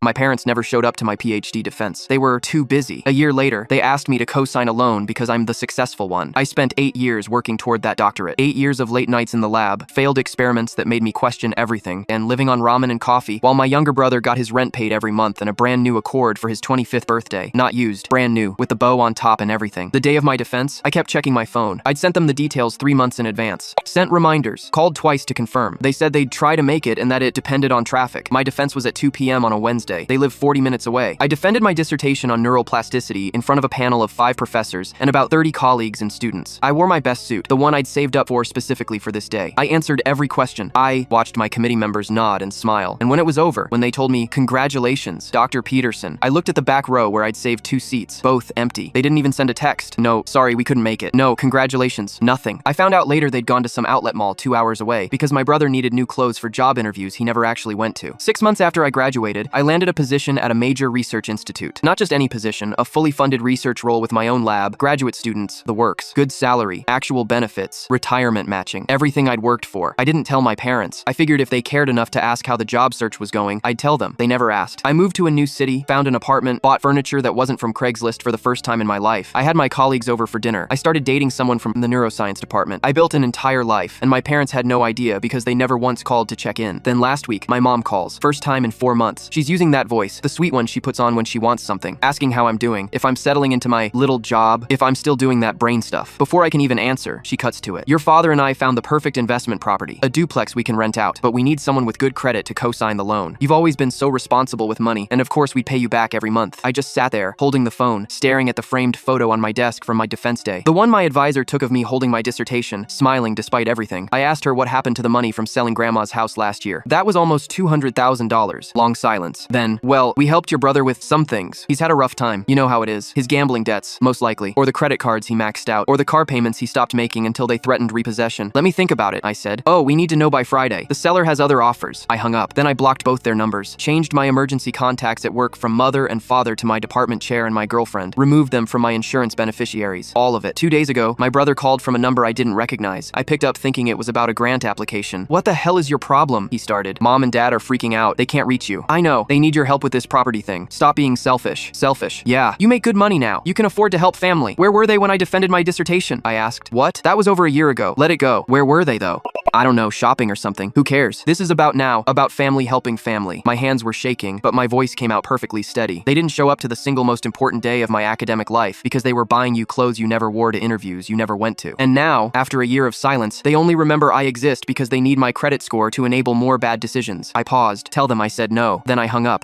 My parents never showed up to my PhD defense. They were too busy. A year later, they asked me to co-sign a loan because I'm the successful one. I spent 8 years working toward that doctorate. 8 years of late nights in the lab, failed experiments that made me question everything, and living on ramen and coffee, while my younger brother got his rent paid every month and a brand new Accord for his 25th birthday. Not used, brand new, with the bow on top and everything. The day of my defense, I kept checking my phone. I'd sent them the details 3 months in advance. Sent reminders, called twice to confirm. They said they'd try to make it and that it depended on traffic. My defense was at 2 p.m. on a Wednesday. They live 40 minutes away. I defended my dissertation on neuroplasticity in front of a panel of 5 professors and about 30 colleagues and students. I wore my best suit, the one I'd saved up for specifically for this day. I answered every question. I watched my committee members nod and smile. And when it was over, when they told me, "Congratulations, Dr. Peterson," I looked at the back row where I'd saved 2 seats, both empty. They didn't even send a text. "No, sorry, we couldn't make it." "No, congratulations." Nothing. I found out later they'd gone to some outlet mall 2 hours away because my brother needed new clothes for job interviews he never actually went to. 6 months after I graduated, I landed a position at a major research institute. Not just any position, a fully funded research role with my own lab, graduate students, the works, good salary, actual benefits, retirement matching, everything I'd worked for. I didn't tell my parents. I figured if they cared enough to ask how the job search was going, I'd tell them. They never asked. I moved to a new city, found an apartment, bought furniture that wasn't from Craigslist for the first time in my life. I had my colleagues over for dinner. I started dating someone from the neuroscience department. I built an entire life, and my parents had no idea because they never once called to check in. Then last week, my mom calls. First time in 4 months. She's using that voice, the sweet one she puts on when she wants something, asking how I'm doing, if I'm settling into my little job, if I'm still doing that brain stuff. Before I can even answer, she cuts to it. "Your father and I found the perfect investment property, a duplex we can rent out, but we need someone with good credit to co-sign the loan. You've always been so responsible with money, and of course we'd pay you back every month." I just sat there, holding the phone, staring at the framed photo on my desk from my defense day. The one my advisor took of me holding my dissertation, smiling despite everything. I asked her what happened to the money from selling grandma's house last year. "That was almost $200,000. Long silence. Then, "Well, we helped your brother with some things. He's had a rough time. You know how it is. His gambling debts, most likely. Or the credit cards he maxed out. Or the car payments he stopped making until they threatened repossession." "Let me think about it," I said. "Oh, we need to know by Friday. The seller has other offers." I hung up. Then I blocked both their numbers. Changed my emergency contacts at work from mother and father to my department chair and my girlfriend. Removed them from my insurance beneficiaries. All of it. 2 days ago, my brother called from a number I didn't recognize. I picked up thinking it was about a grant application. "What the hell is your problem?" he started. "Mom and Dad are freaking out. They can't reach you." "I know. They need your help with this property thing. Stop being selfish." "Selfish? Yeah. You make good money now. You can afford to help family." "Where were they when I defended my dissertation?" I asked. "What? That was over a year ago. Let it go." "Where were they though?" "I don't know, shopping or something. Who cares? This is about now, about family helping family." My hands were shaking, but my voice came out perfectly steady. "They didn't show up to the single most important day of my academic life because they were buying you clothes you never wore to interviews you never went to. And now, after a year of silence, they only remember I exist because they need my credit score to enable more bad decisions." I paused. "Tell them I said no." Then I hung up.